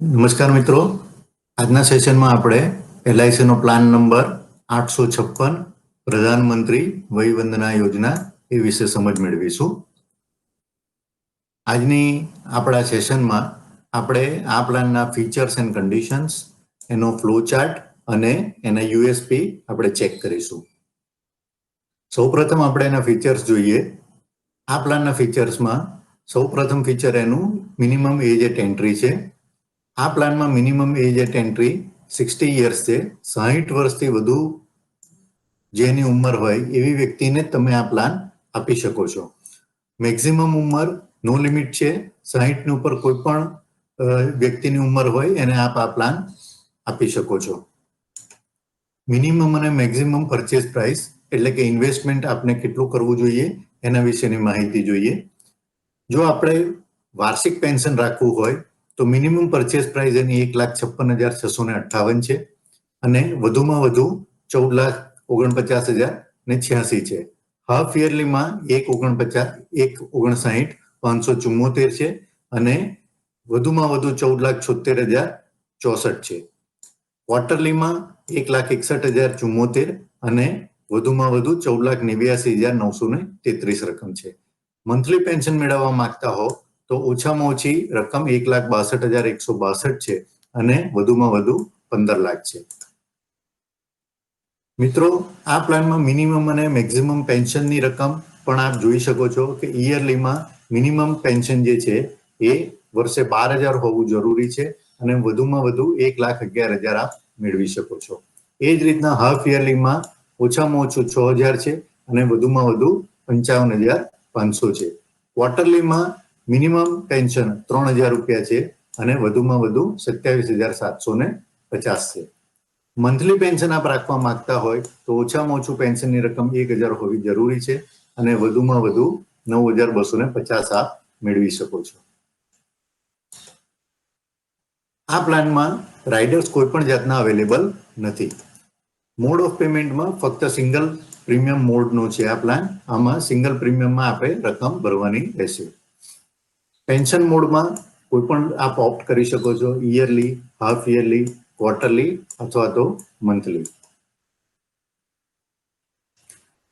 નમસ્કાર મિત્રો, આજના સેશનમાં આપણે એલઆઈસીનો પ્લાન નંબર 856 પ્રધાનમંત્રી વય વંદના યોજના એ વિશે સમજ મેળવીશું. આજની આપણા સેશનમાં આપણે આ પ્લાનના ફીચર્સ એન્ડ કન્ડિશન્સ, એનો ફ્લો ચાર્ટ અને એના યુએસપી આપણે ચેક કરીશું. સૌપ્રથમ આપણે એના ફીચર્સ જોઈએ. આ પ્લાનના ફીચર્સમાં સૌપ્રથમ ફીચર એનું મિનિમમ એજ એટ એન્ટ્રી છે. આ પ્લાનમાં minimum age at entry 60 years છે. 60 વર્ષથી વધુ જેની ઉંમર હોય એવી વ્યક્તિને તમે આ પ્લાન આપી શકો છો. મેક્સિમમ ઉંમર નો લિમિટ છે. 60 ની ઉપર કોઈ પણ વ્યક્તિની ઉંમર હોય એને આપ આ પ્લાન આપી શકો છો. મિનિમમ અને મેક્સિમમ પરચેસ પ્રાઇસ એટલે કે ઇન્વેસ્ટમેન્ટ આપણે કેટલું કરવું જોઈએ એના વિશેની માહિતી જોઈએ. જો આપણે વાર્ષિક પેન્શન રાખવું હોય તો મિનિમમ પરચેસ પ્રાઇસ એની 1,56,658 છે અને વધુમાં વધુ 14,49,086 છે. હાફ યરલીમાં 1,59,574 છે અને વધુમાં વધુ 14,76,064 છે. ક્વાર્ટરલીમાં 1,61,074 અને વધુમાં વધુ 14,89,933 રકમ છે. મંથલી પેન્શન મેળવવા માંગતા હો તો ઓછામાં ઓછી રકમ 1,62,162 છે અને વધુમાં વધુ 15 લાખ છે. મિત્રો, આ પ્લાનમાં મિનિમમ અને મેક્સિમમ પેન્શનની રકમ પણ આપ જોઈ શકો છો કે યરલીમાં મિનિમમ પેન્શન જે છે એ વર્ષે 12,000 હોવું જરૂરી છે અને વધુમાં વધુ 1,11,000 આપ મેળવી શકો છો. એ જ રીતના હાફ યરલીમાં ઓછામાં ઓછું 6,000 છે અને વધુમાં વધુ 55,500 છે. ક્વાર્ટરલીમાં મિનિમમ પેન્શન 3,000 રૂપિયા છે અને વધુમાં વધુ 27,750 છે. મંથલી પેન્શન આપ રાખવા માંગતા હોય તો ઓછામાં ઓછું પેન્શનની રકમ 1,000 હોવી જરૂરી છે અને વધુમાં વધુ 9,250 આપ મેળવી શકો છો. આ પ્લાનમાં રાઇડર્સ કોઈ પણ જાતના અવેલેબલ નથી. મોડ ઓફ પેમેન્ટમાં ફક્ત સિંગલ પ્રીમિયમ મોડનો છે આ પ્લાન. આમાં સિંગલ પ્રીમિયમમાં આપણે રકમ ભરવાની રહેશે. પેન્શન મોડમાં કોઈ પણ આપ ઓપ્ટ કરી શકો છો, યરલી, હાફ યરલી, ક્વાર્ટરલી અથવા તો મંથલી.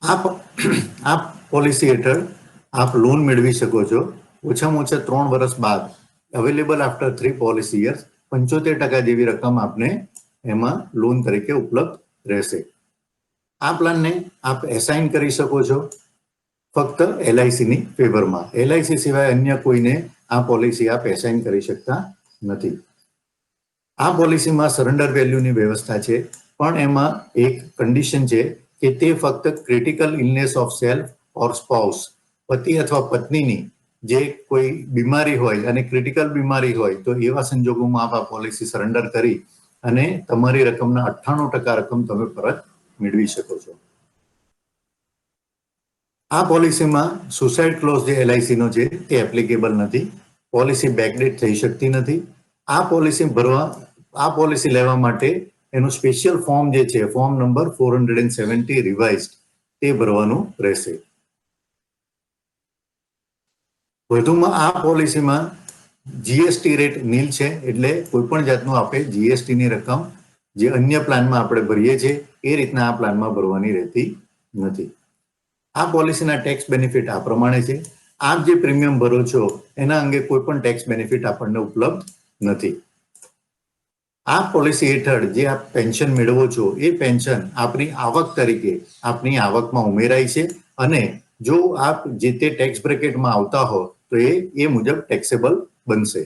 આપ પોલિસી હેઠળ આપ લોન મેળવી શકો છો ઓછામાં ઓછા 3 વર્ષ બાદ. અવેલેબલ આફ્ટર 3 પોલિસી યર્સ 75% જેવી રકમ આપને એમાં લોન તરીકે ઉપલબ્ધ રહેશે. આ પ્લાનને આપ એસાઇન કરી શકો છો ફક્ત એલઆઈસીની ફેવરમાં. એલઆઈસી સિવાય અન્ય કોઈને આ પોલિસી આપ એસાઇન કરી શકતા નથી. આ પોલિસીમાં સરેન્ડર વેલ્યુની વ્યવસ્થા છે પણ એમાં એક કન્ડિશન છે કે તે ફક્ત critical illness of self or spouse, પતિ અથવા પત્નીની જે કોઈ બીમારી હોય અને ક્રિટિકલ બીમારી હોય તો એવા સંજોગોમાં આપ આ પોલિસી સરેન્ડર કરી અને તમારી રકમના 98% રકમ તમે પરત મેળવી શકો છો. આ પોલિસીમાં સુસાઇડ ક્લોઝ જે એલઆઈસીનો છે તે એપ્લિકેબલ નથી. પોલિસી બેકડેટ થઈ શકતી નથી. આ પોલિસી લેવા માટે એનું સ્પેશિયલ ફોર્મ જે છે, ફોર્મ નંબર 470 રિવાઇઝડ, તે ભરવાનું રહેશે. વધુમાં આ પોલિસીમાં જીએસટી રેટ નીલ છે એટલે કોઈ પણ જાતનું આપણે જીએસટીની રકમ જે અન્ય પ્લાનમાં આપણે ભરીએ છીએ એ રીતના આ પ્લાનમાં ભરવાની રહેતી નથી. આ પોલિસીના ટેક્સ બેનિફિટ આ પ્રમાણે છે. આપ જે પ્રીમિયમ ભરો છો એના અંગે કોઈ પણ ટેક્સ બેનિફિટ આપણને ઉપલબ્ધ નથી. આ પોલિસી હેઠળ જે આપ પેન્શન મેળવો છો એ પેન્શન આપની આવક તરીકે આપની આવકમાં ઉમેરાય છે અને જો આપ જે તે ટેક્સ બ્રેકેટમાં આવતા હો તો એ મુજબ ટેક્સેબલ બનશે.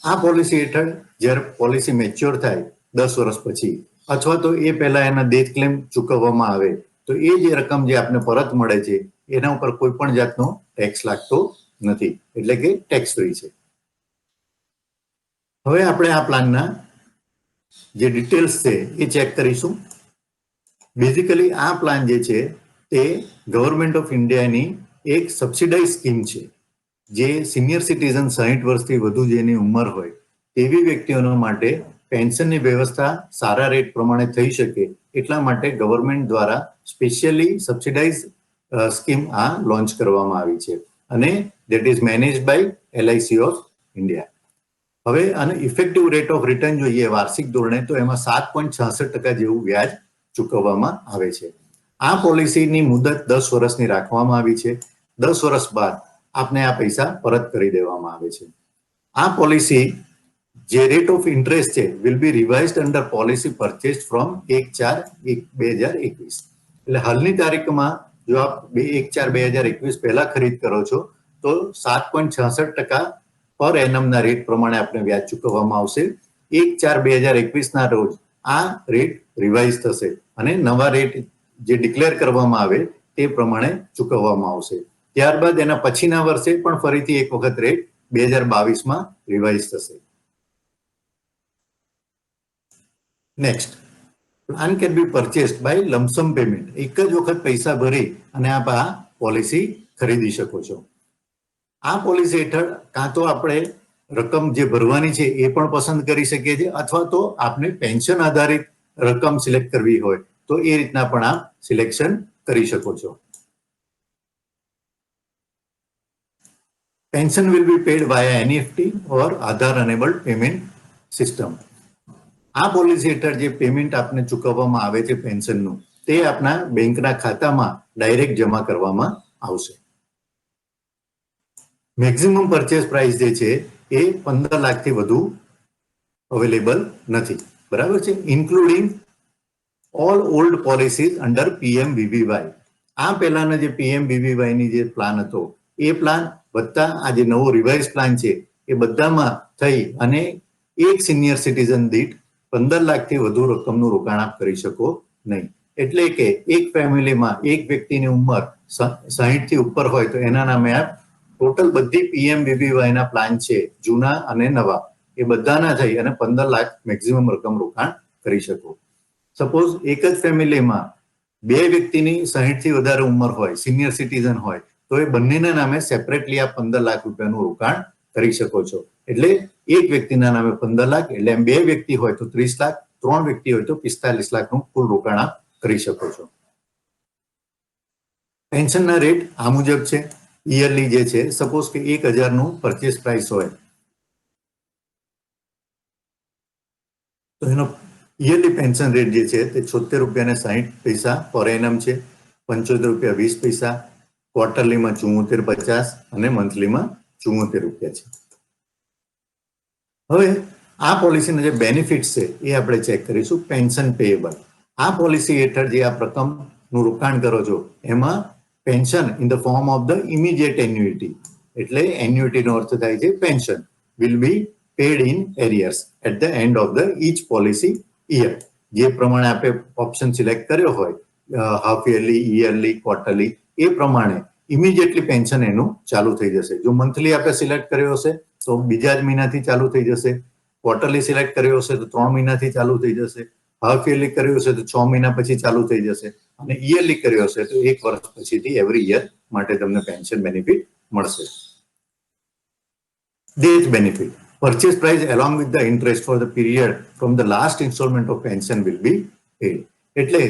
આ પોલિસી હેઠળ જ્યારે પોલિસી મેચ્યોર થાય 10 વર્ષ પછી અથવા તો એ પહેલા એના ડેથ ક્લેમ ચૂકવવામાં આવે તો એ જે રકમ જે આપને પરત મળે છે એના ઉપર કોઈ પણ જાતનો ટેક્સ લાગતો નથી, એટલે કે ટેક્સ ફ્રી છે. હવે આપણે આ પ્લાનના જે ડિટેલ્સ છે એ ચેક કરીશું. બેઝિકલી આ પ્લાન જે છે તે ગવર્મેન્ટ ઓફ ઇન્ડિયાની એક સબસિડાઇઝ સ્કીમ છે જે સિનિયર સિટીઝન 60 વર્ષથી વધુ જેની ઉંમર હોય તેવી વ્યક્તિઓના માટે પેન્શનની વ્યવસ્થા સારા રેટ પ્રમાણે થઈ શકે એટલા માટે ગવર્મેન્ટ દ્વારા સ્પેશિયલી સબસિડાઇઝ સ્કીમ આ લોન્ચ કરવામાં આવી છે અને that is managed by LIC of India. હવે આને ઇફેક્ટિવ રેટ ઓફ રિટર્ન જોઈએ વાર્ષિક ધોરણે તો એમાં 7.66% જેવું વ્યાજ ચૂકવવામાં આવે છે. આ પોલિસીની મુદત 10 વર્ષની રાખવામાં આવી છે. 10 વર્ષ બાદ આપને આ પૈસા પરત કરી દેવામાં આવે છે. આ પોલિસી જે રેટ ઓફ ઇન્ટરેસ્ટ છે will be revised under policy purchased from 1/4/2021. એટલે હાલની તારીખમાં જો આપ 1/4/2021 પહેલા ખરીદ કરો છો તો 7.66% પર એનમના રેટ પ્રમાણે આપણે વ્યાજ ચૂકવવામાં આવશે. 1/4/2021 ના રોજ આ રેટ રિવાઇઝ થશે અને નવા રેટ જે ડિક્લેર કરવામાં આવે તે પ્રમાણે ચૂકવવામાં આવશે. ત્યારબાદ એના પછીના વર્ષે પણ ફરીથી એક વખત રેટ 2022માં રિવાઇઝ થશે. Next, plan can be purchased by lump sum payment. એક જ વખત પૈસા ભરી અને આપ આ પોલિસી ખરીદી શકો છો. આ પોલિસી હેઠળ કાં તો આપણે રકમ જે ભરવાની છે એ પણ પસંદ કરી શકીએ છીએ અથવા તો આપને પેન્શન આધારિત રકમ સિલેક્ટ કરવી હોય તો એ રીતના પણ આપ સિલેક્શન કરી શકો છો. Pension will be pad via NEFT or Aadhaar enabled payment system. આ પોલિસી હેઠળ જે પેમેન્ટ આપને ચૂકવવામાં આવે છે પેન્શનનું તે આપના બેંકના ખાતામાં ડાયરેક્ટ જમા કરવામાં આવશે. મેક્સિમમ પરચેસ પ્રાઇસ જે છે એ 15 લાખથી વધુ અવેલેબલ નથી. બરાબર છે, including all old policies under PMVVY. આ પહેલાના જે PMVVY ની જે પ્લાન હતો એ પ્લાન વત્તા આ જે નવો રિવાઇઝ પ્લાન છે એ બધામાં થઈ અને એક સિનિયર સિટીઝન દીઠ 15 લાખથી વધુ રકમનું રોકાણ આપ કરી શકો નહીં. એટલે કે એક ફેમિલીમાં એક વ્યક્તિની ઉંમર 60 થી ઉપર હોય તો એના નામે આપ ટોટલ બધી PMVVY ના પ્લાન છે જૂના અને નવા એ બધાના થઈ અને 15 લાખ મેક્સિમમ રકમ રોકાણ કરી શકો. સપોઝ એક જ ફેમિલીમાં બે વ્યક્તિની 60 થી વધારે ઉંમર હોય, સિનિયર સિટીઝન હોય તો એ બંનેના નામે સેપરેટલી આપ 15 લાખ રૂપિયાનું રોકાણ કરી શકો છો. એટલે એક વ્યક્તિના નામે 15 લાખ એટલે એમ બે વ્યક્તિ હોય તો 30 લાખ, 3 વ્યક્તિ હોય તો 45 લાખનું કુલ રોકાણ આપ કરી શકો છો. પેન્શનના રેટ આ મુજબ છે. યરલી જે છે સપોઝ કે 1000નું પરચેસ પ્રાઇસ હોય તો એનો યરલી પેન્શન રેટ જે છે તે 76.60 પર એનમ છે, 75.20, ક્વાર્ટરલીમાં 74.50 અને મંથલીમાં 74 રૂપિયા છે. હવે આ પોલિસીના જે બેનિફિટ્સ છે એ આપણે ચેક કરીશું. Pension payable. આ પોલિસી હેઠળ જે આપ રકમનું રોકાણ કરો છો એમાં pension in the form of the immediate annuity એટલે એન્યુઇટીનો અર્થ થાય છે pension will be paid in arrears at the end of the each policy year. જે પ્રમાણે આપણે ઓપ્શન સિલેક્ટ કર્યો હોય હાફ યરલી, યરલી, ક્વાર્ટરલી એ પ્રમાણે ઇમિડિયેટલી પેન્શન એનું ચાલુ થઈ જશે. જો મંથલી આપણે સિલેક્ટ કર્યો હશે તો બીજા જ મહિનાથી ચાલુ થઈ જશે. ક્વાર્ટરલી સિલેક્ટ કર્યો હશે તો 3 મહિનાથી ચાલુ થઈ જશે. હાફ યરલી કર્યું હશે તો 6 મહિના પછી ચાલુ થઈ જશે અને યરલી કર્યો હશે તો 1 વર્ષ પછીથી એવરી યર માટે તમને પેન્શન બેનિફિટ મળશે. Death benefit. Purchase price along with the interest for the period from the last installment of pension will be paid. એટલે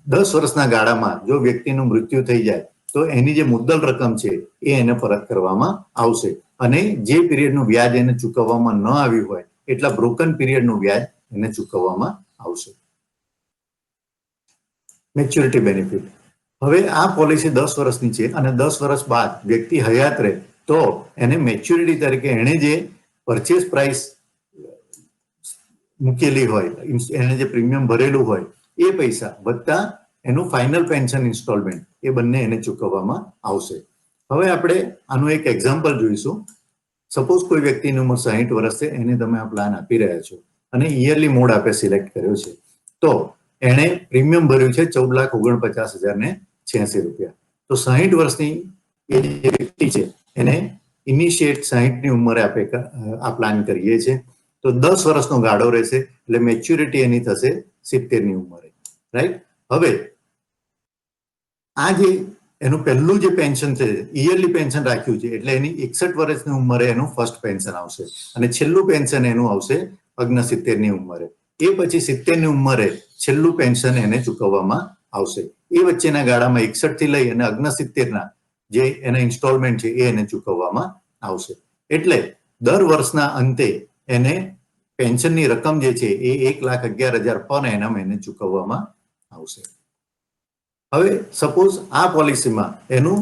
10 વર્ષના ગાળામાં જો વ્યક્તિનું મૃત્યુ થઈ જાય તો એની જે મુદ્દલ રકમ છે એ એને પરત કરવામાં આવશે અને જે પીરિયડનું વ્યાજ એને ચૂકવવામાં ન આવ્યું હોય એટલા બ્રોકન પીરિયડનું વ્યાજ એને ચૂકવવામાં આવશે. Maturity benefit. હવે આ પોલિસી 10 વર્ષની છે અને 10 વર્ષ બાદ વ્યક્તિ હયાત રહે તો એને મેચ્યોરિટી તરીકે એને જે પરચેસ પ્રાઇસ મૂકેલી હોય, એને જે પ્રીમિયમ ભરેલું હોય એ પૈસા વત્તા એનું ફાઇનલ પેન્શન ઇન્સ્ટોલમેન્ટ એ બંને એને ચૂકવવામાં આવશે. હવે આપણે આનું એક એક્ઝામ્પલ જોઈશું. સપોઝ કોઈ વ્યક્તિની ઉંમર 60 વર્ષ છે, એને તમે આ પ્લાન આપી રહ્યા છો અને યરલી મોડ આપણે સિલેક્ટ કર્યો છે તો એણે પ્રીમિયમ ભર્યું છે 14,49,086 રૂપિયા. તો 60 વર્ષની એ જે વ્યક્તિ છે એને ઇનિશિયેટ 60ની ઉંમરે આપણે આ પ્લાન કરીએ છીએ તો 10 વર્ષનો ગાળો રહેશે એટલે મેચ્યોરિટી એની થશે 70ની ઉંમરે. રાઈટ. હવે આ જે એનું પહેલું જે પેન્શન છે યરલી પેન્શન રાખ્યું છે એટલે એની 61 વર્ષની ઉંમરે એનું ફર્સ્ટ પેન્શન આવશે અને છેલ્લું પેન્શન એનું આવશે 69ની ઉંમરે. એ પછી 70ની ઉંમરે છેલ્લું પેન્શન એને ચૂકવવામાં આવશે. એ વચ્ચેના ગાળામાં 61 થી લઈ અને 69ના જે એના ઇન્સ્ટોલમેન્ટ છે એ એને ચૂકવવામાં આવશે. એટલે દર વર્ષના અંતે એને પેન્શનની રકમ જે છે એ 1,11,000 પર એનમ એને ચૂકવવામાં આવશે. હવે સપોઝ આ પોલિસીમાં એનું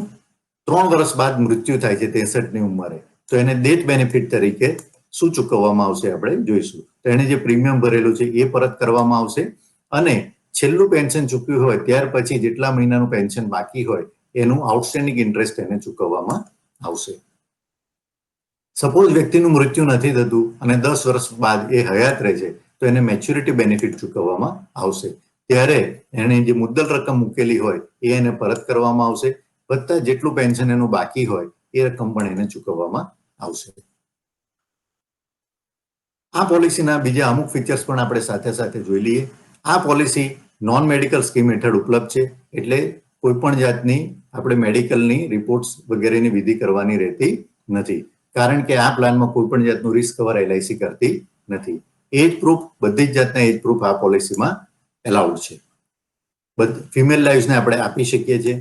3 વર્ષ બાદ મૃત્યુ થાય છે 63ની ઉંમરે, તો એને ડેથ બેનિફિટ તરીકે શું ચૂકવવામાં આવશે આપણે જોઈશું. તો એને જે પ્રીમિયમ ભરેલું છે એ પરત કરવામાં આવશે અને છેલ્લું પેન્શન ચૂક્યું હોય ત્યાર પછી જેટલા મહિનાનું પેન્શન બાકી હોય એનું આઉટસ્ટેન્ડિંગ ઇન્ટરેસ્ટ એને ચૂકવવામાં આવશે. સપોઝ વ્યક્તિનું મૃત્યુ નથી થતું અને 10 વર્ષ બાદ એ હયાત રહે છે તો એને મેચ્યોરિટી બેનિફિટ ચૂકવવામાં આવશે. ત્યારે એને જે મુદ્દલ રકમ મૂકેલી હોય એ એને પરત કરવામાં આવશે, વત્તા જેટલું પેન્શન એનું બાકી હોય એ રકમ પણ એને ચૂકવવામાં આવશે. આ પોલિસીના બીજા અમુક ફીચર્સ પણ આપણે સાથે સાથે જોઈ લઈએ. આ પોલિસી નોન મેડિકલ સ્કીમ હેઠળ ઉપલબ્ધ છે, એટલે કોઈ પણ જાતની આપણે મેડિકલની રિપોર્ટ્સ વગેરેની વિધિ કરવાની રહેતી નથી, કારણ કે આ પ્લાનમાં કોઈ પણ જાતનું રિસ્ક કવર LIC કરતી નથી. એજ પ્રૂફ, બધી જ જાતના એજ પ્રૂફ આ પોલિસીમાં એલાઉડ છે. ફિમેલ લાઈવ્સને આપણે આપી શકીએ છીએ.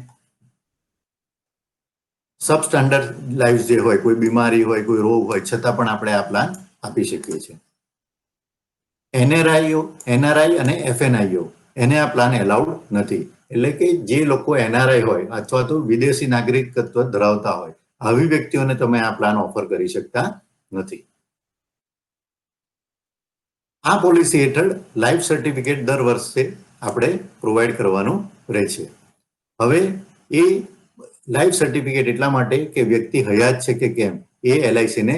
સબસ્ટાન્ડર્ડ લાઈવ્સ જે હોય, કોઈ બીમારી હોય, કોઈ રોગ હોય, છતાં પણ આપણે આ પ્લાન આપી શકીએ છીએ. NRI અને FNIO એને આ પ્લાન એલાઉડ નથી, એટલે કે જે લોકો NRI હોય અથવા તો વિદેશી નાગરિકત્વ ધરાવતા હોય આવી વ્યક્તિઓને તમે આ પ્લાન ઓફર કરી શકતા નથી. આ પોલિસી હેઠળ લાઈફ સર્ટિફિકેટ દર વર્ષે આપણે પ્રોવાઈડ કરવાનું રહે છે. હવે એ લાઈફ સર્ટિફિકેટ એટલા માટે કે વ્યક્તિ હયાત છે કે કેમ એ LIC ને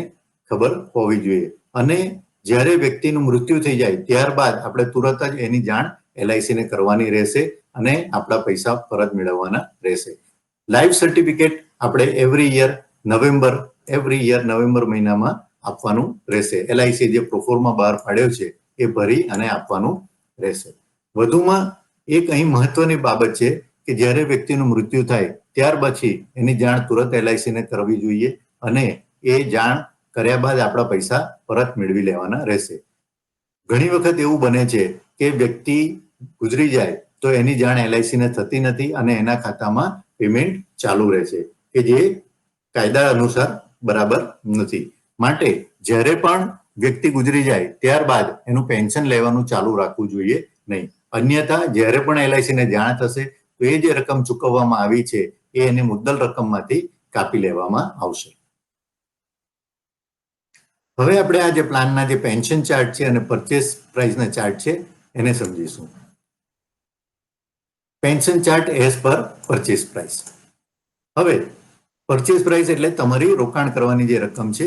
ખબર હોવી જોઈએ, અને જ્યારે વ્યક્તિનું મૃત્યુ થઈ જાય ત્યારબાદ આપણે તુરત જ એની જાણ LIC ને કરવાની રહેશે અને આપણા પૈસા પરત મેળવવાના રહેશે. લાઈફ સર્ટિફિકેટ આપણે એવરી યર નવેમ્બર મહિનામાં આપવાનું રહેશે. LIC જે પ્રોફોર્મા બહાર પાડ્યો છે એ ભરી અને આપવાનું રહેશે. વધુમાં એક અહીં મહત્વની બાબત છે કે જ્યારે વ્યક્તિનું મૃત્યુ થાય ત્યાર પછી એની જાણ તુરત LIC ને કરવી જોઈએ અને એ જાણ કર્યા બાદ આપણા પૈસા પરત મેળવી લેવાના રહેશે. ઘણી વખત એવું બને છે કે વ્યક્તિ ગુજરી જાય તો એની જાણ LIC ને થતી નથી અને એના ખાતામાં પેમેન્ટ ચાલુ રહે છે, કે જે કાયદા અનુસાર બરાબર નથી. માટે જ્યારે પણ વ્યક્તિ ગુજરી જાય ત્યારબાદ એનું પેન્શન લેવાનું ચાલુ રાખવું જોઈએ નહીં. અન્યથા જ્યારે પણ LIC ને જાણ થશે તો એ જે રકમ ચૂકવવામાં આવી છે એ એની મુદ્દલ રકમમાંથી કાપી લેવામાં આવશે. હવે આપણે આ જે પ્લાનના જે પેન્શન ચાર્ટ છે અને પરચેસ પ્રાઇસના ચાર્ટ છે એને સમજીશું. Pension chart as per purchase price. હવે પરચેસ પ્રાઇસ એટલે તમારી રોકાણ કરવાની જે રકમ છે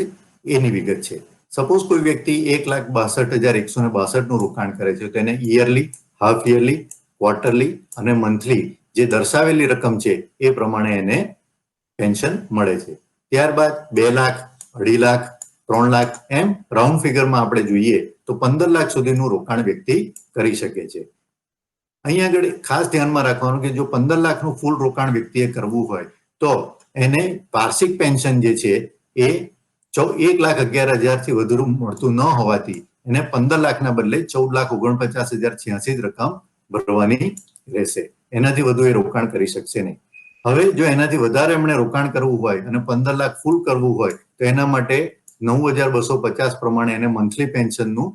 એની વિગત છે. સપોઝ કોઈ વ્યક્તિ 1,62,162 નું રોકાણ કરે છે તો એને યરલી, હાફ યરલી, ક્વાર્ટરલી અને મંથલી જે દર્શાવેલી રકમ છે એ પ્રમાણે એને પેન્શન મળે છે. ત્યારબાદ 2 લાખ, 2.5 લાખ, 3 લાખ એમ રાઉન્ડ ફિગરમાં આપણે જોઈએ તો 15 લાખ સુધીનું રોકાણ વ્યક્તિ કરી શકે છે. અહીંયા આગળ ખાસ ધ્યાનમાં રાખવાનું કે જો 15 લાખનું ફૂલ રોકાણ વ્યક્તિએ કરવું હોય તો એને વાર્ષિક પેન્શન જે છે એ 1,11,000 થી વધુ મળતું ન હોવાથી એને 15 લાખના બદલે 14,49,086 રકમ ભરવાની રહેશે. એનાથી વધુ એ રોકાણ કરી શકશે નહીં. હવે જો એનાથી વધારે એમણે રોકાણ કરવું હોય અને 15 લાખ ફૂલ કરવું હોય તો એના માટે 9,250 પ્રમાણે એને મંથલી પેન્શનનું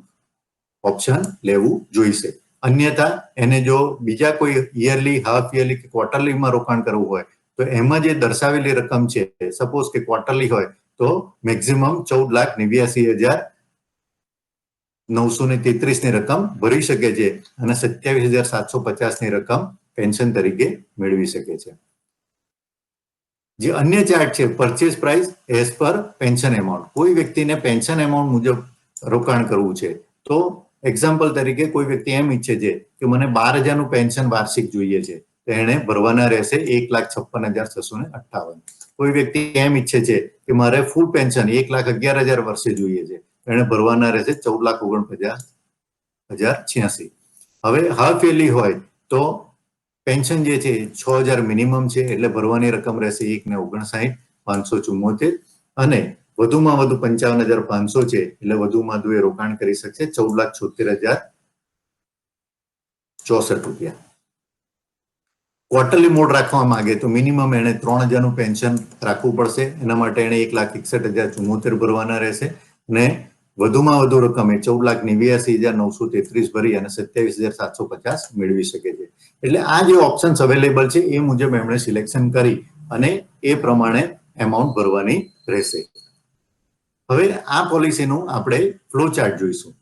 ઓપ્શન લેવું જોઈશે. અન્યથા એને જો બીજા કોઈ યરલી, હાફ યરલી કે ક્વાર્ટરલીમાં રોકાણ કરવું હોય તો એમાં જે દર્શાવેલી રકમ છે, સપોઝ કે ક્વાર્ટરલી હોય તો મેક્સિમમ 14,89,933 ની રકમ ભરી શકે છે અને 27,750 ની રકમ પેન્શન તરીકે મેળવી શકે છે. જે અન્ય ચાર્ટ છે purchase price as per pension amount. કોઈ વ્યક્તિને પેન્શન એમાઉન્ટ મુજબ રોકાણ કરવું છે તો એક્ઝામ્પલ તરીકે કોઈ વ્યક્તિ એમ ઈચ્છે છે કે મને 12,000 નું પેન્શન વાર્ષિક જોઈએ છે તો એને ભરવાના રહેશે 1,56,658. કોઈ વ્યક્તિ એમ ઈચ્છે છે કે મારે ફૂલ પેન્શન 1,11,000 વર્ષે જોઈએ છે તો એને ભરવાના રહેશે 14,49,086. હવે હાફ યરલી હોય તો પેન્શન જે છે 6,000 મિનિમમ છે એટલે ભરવાની રકમ રહેશે 1,59,574 અને વધુમાં વધુ 55,500 છે એટલે વધુમાં વધુ એ રોકાણ કરી શકશે 14,76,064 રૂપિયા. ક્વાર્ટરલી મોડ રાખવા માંગે તો મિનિમમ એને 3,000 નું પેન્શન રાખવું પડશે. એના માટે એને 1,61,074 ભરવાના રહેશે અને વધુમાં વધુ રકમ એ 14,89,933 ભરી અને 27,750 મેળવી શકે છે. એટલે આ જે ઓપ્શન્સ અવેલેબલ છે એ મુજબ એમણે સિલેક્શન કરી અને એ પ્રમાણે એમાઉન્ટ ભરવાની રહેશે. હવે આ પોલિસીનું આપણે ફ્લો ચાર્ટ જોઈશું.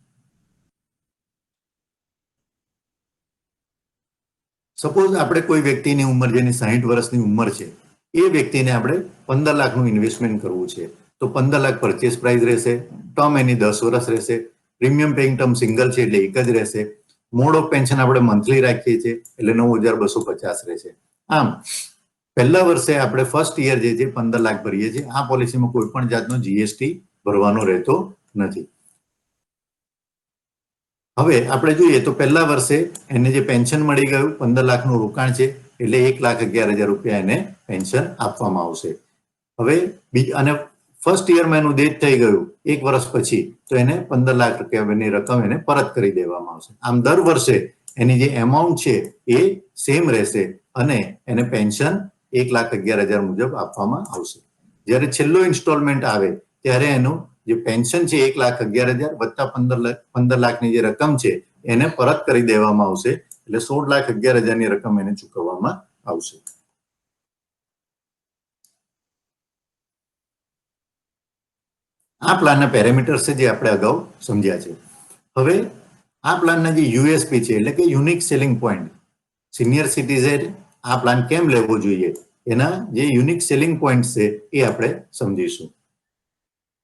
સપોઝ આપણે કોઈ વ્યક્તિની ઉંમર જેની 60 વર્ષની ઉંમર છે એ વ્યક્તિને આપણે 15 લાખનું ઇન્વેસ્ટમેન્ટ કરવું છે તો 15 લાખ પરચેસ પ્રાઇસ રહેશે, ટર્મ એની 10 વર્ષ રહેશે, પ્રીમિયમ પેઇંગ ટર્મ સિંગલ છે એટલે એક જ રહેશે, મોડ ઓફ પેન્શન આપણે મંથલી રાખીએ છીએ એટલે 9,250 રહેશે. આમ પહેલા વર્ષે આપણે ફર્સ્ટ યર જે છે 15 લાખ ભરીએ છીએ. આ પોલિસીમાં કોઈ પણ જાતનો જીએસટી ભરવાનો રહેતો નથી. હવે આપણે જોઈએ તો પહેલા વર્ષે એને જે પેન્શન મળી ગયું 15 લાખનું રોકાણ છે એટલે 1,11,000 રૂપિયા એને પેન્શન આપવામાં આવશે. હવે અને ફર્સ્ટ યરમાં એનું ડેથ થઈ ગયું એક વર્ષ પછી તો એને 15 લાખ રૂપિયાની રકમ એને પરત કરી દેવામાં આવશે. આમ દર વર્ષે એની જે એમાઉન્ટ છે એ સેમ રહેશે અને એને પેન્શન 1,11,000 મુજબ આપવામાં આવશે. જ્યારે છેલ્લો ઇન્સ્ટોલમેન્ટ આવે ત્યારે એનું જે પેન્શન છે 1,11,000 વત્તા 15 લાખની જે રકમ છે એને પરત કરી દેવામાં આવશે એટલે 16,11,000ની રકમ એને ચૂકવવામાં આવશે. આ પ્લાનના પેરામીટર્સ છે જે આપણે અગાઉ સમજ્યા છે. હવે આ પ્લાનના જે યુએસપી છે એટલે કે unique selling point, senior citizen આ પ્લાન કેમ લેવો જોઈએ એના જે યુનિક સેલિંગ પોઈન્ટ છે એ આપણે સમજીશું.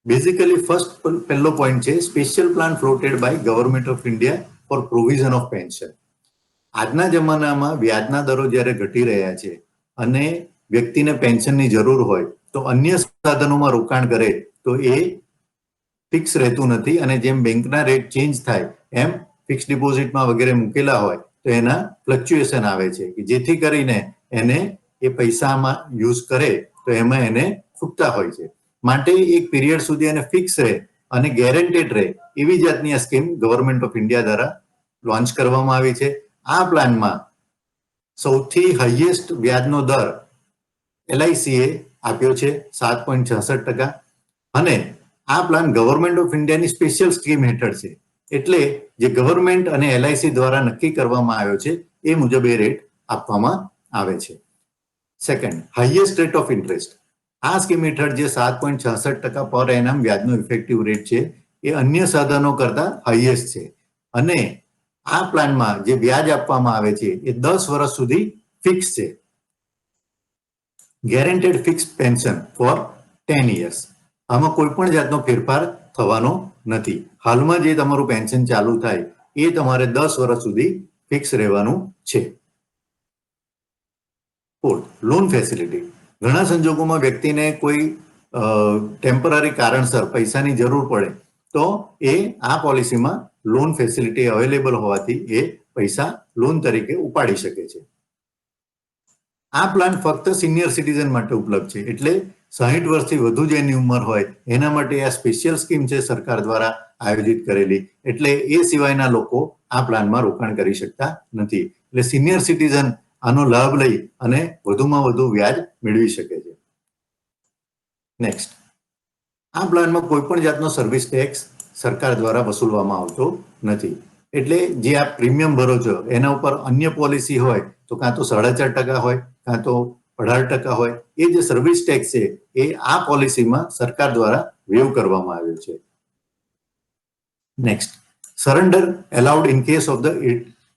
બેઝિકલી ફર્સ્ટ પહેલો પોઈન્ટ છે special plan floated by government of India for provision of pension. આજના જમાનામાં વ્યાજના દરો જ્યારે ઘટી રહ્યા છે અને વ્યક્તિને પેન્શનની જરૂર હોય તો અન્ય સાધનોમાં રોકાણ કરે તો એ ફિક્સ રહેતું નથી અને જેમ બેંકના રેટ ચેન્જ થાય એમ ફિક્સ ડિપોઝિટમાં વગેરે મૂકેલા હોય તો એના ફ્લક્ચ્યુએશન આવે છે કે જેથી કરીને એને એ પૈસામાં યુઝ કરે તો એમાં એને ખૂટતા હોય છે. માટે એક પીરિયડ સુધી એને ફિક્સ રહે અને ગેરંટેડ રહે એવી જાતની આ સ્કીમ ગવર્મેન્ટ ઓફ ઇન્ડિયા દ્વારા લોન્ચ કરવામાં આવી છે. આ પ્લાનમાં સૌથી હાઈએસ્ટ વ્યાજનો દર LIC એ આપ્યો છે 7.66% અને આ પ્લાન ગવર્મેન્ટ ઓફ ઇન્ડિયાની સ્પેશિયલ સ્કીમ હેઠળ છે એટલે જે ગવર્મેન્ટ અને LIC દ્વારા નક્કી કરવામાં આવ્યો છે એ મુજબ એ રેટ આપવામાં આવે છે. Second, highest rate of interest. આ સ્કીમ હેઠળ જે 7.66% પર એનમ વ્યાજનો ઇફેક્ટિવ રેટ છે એ અન્ય સાધનો કરતા હાઈએસ્ટ છે અને આ પ્લાનમાં જે વ્યાજ આપવામાં આવે છે એ 10 વર્ષ સુધી ફિક્સ છે. Guaranteed fix pension for 10 years. આમાં કોઈ પણ જાતનો ફેરફાર થવાનો નથી. હાલમાં જે તમારું પેન્શન ચાલુ થાય એ તમારે 10 વર્ષ સુધી ફિક્સ રહેવાનું છે. Loan facility. ઘણા સંજોગોમાં વ્યક્તિને કોઈ ટેમ્પરરી કારણસર પૈસાની જરૂર પડે તો એ આ પોલિસીમાં લોન ફેસિલિટી અવેલેબલ હોવાથી એ પૈસા લોન તરીકે ઉપાડી શકે છે. આ પ્લાન ફક્ત સિનિયર સિટીઝન માટે ઉપલબ્ધ છે એટલે 60 વર્ષથી વધુ જેની ઉંમર હોય એના માટે આ સ્પેશિયલ સ્કીમ છે સરકાર દ્વારા આયોજિત કરેલી એટલે એ સિવાયના લોકો આ પ્લાનમાં રોકાણ કરી શકતા નથી. એટલે સિનિયર સિટીઝન આનો લાભ લઈ અને વધુમાં વધુ વ્યાજ મેળવી શકે છે. નેક્સ્ટ, આ પ્લાનમાં કોઈ પણ જાતનો સર્વિસ ટેક્સ સરકાર દ્વારા વસૂલવામાં આવતો નથી એટલે જે આપ પ્રીમિયમ ભરો છો એના ઉપર અન્ય પોલિસી હોય તો કાં તો 4.5% હોય કાં તો 18% હોય એ જે સર્વિસ ટેક્સ છે એ આ પોલિસીમાં સરકાર દ્વારા વેવ કરવામાં આવ્યો છે. Next, surrender allowed in case of the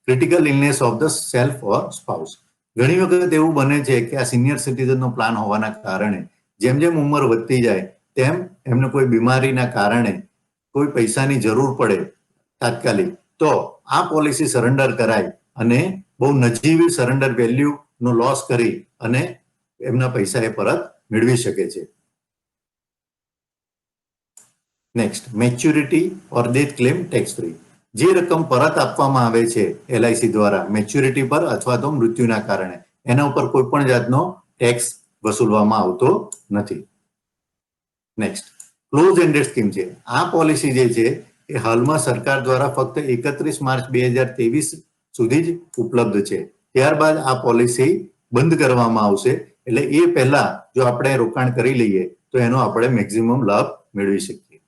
critical illness of the self or spouse. ઘણી વખત એવું બને છે કે આ સિનિયર સિટીઝનનો પ્લાન હોવાના કારણે જેમ જેમ ઉંમર વધતી જાય તેમ એમને કોઈ બીમારીના કારણે કોઈ પૈસાની જરૂર પડે તાત્કાલિક તો આ પોલિસી સરેન્ડર કરાય અને બહુ નજીવી સરેન્ડર વેલ્યુનો લોસ કરી અને એમના પૈસા એ પરત મેળવી શકે છે. નેક્સ્ટ, મેચ્યુરિટી ઓર ડેથ ક્લેમ ટેક્સ ફ્રી. જે રકમ પરત આપવામાં આવે છે LIC દ્વારા મેચ્યુરિટી પર અથવા તો મૃત્યુના કારણે એના ઉપર કોઈ પણ જાતનો ટેક્સ વસૂલવામાં આવતો નથી. નેક્સ્ટ, ક્લોઝ એન્ડેડ સ્કીમ છે. આ પોલિસી જે છે એ હાલમાં સરકાર દ્વારા ફક્ત 31 માર્ચ 2023 સુધી જ ઉપલબ્ધ છે. ત્યારબાદ આ પોલિસી બંધ કરવામાં આવશે એટલે એ પહેલા જો આપણે રોકાણ કરી લઈએ તો એનો આપણે મેક્સિમમ લાભ મેળવી શકીએ.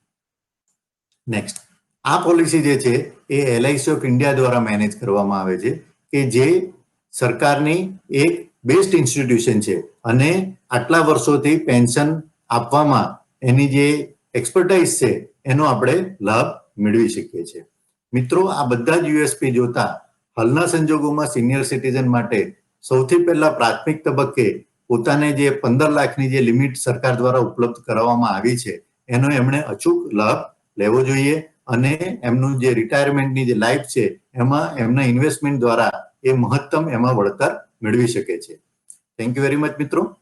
નેક્સ્ટ, આ પોલિસી જે છે એ LIC ઓફ ઇન્ડિયા દ્વારા મેનેજ કરવામાં આવે છે, કે જે સરકારની એક બેસ્ટ ઇન્સ્ટિટ્યુશન છે અને આટલા વર્ષોથી પેન્શન આપવામાં એની જે એક્સપર્ટાઇઝ છે એનો આપણે લાભ મેળવી શકીએ છીએ. મિત્રો, આ બધા જ યુએસપી જોતા હાલના સંજોગોમાં સિનિયર સિટીઝન માટે સૌથી પહેલા પ્રાથમિક તબક્કે પોતાને જે 15 લાખની જે લિમિટ સરકાર દ્વારા ઉપલબ્ધ કરાવવામાં આવી છે એનો એમણે અચૂક લાભ લેવો જોઈએ અને એમનું જે રિટાયરમેન્ટની જે લાઈફ છે એમાં એમના ઇન્વેસ્ટમેન્ટ દ્વારા એ મહત્તમ એમાં વળતર મેળવી શકે છે. થેન્ક યુ વેરી મચ મિત્રો.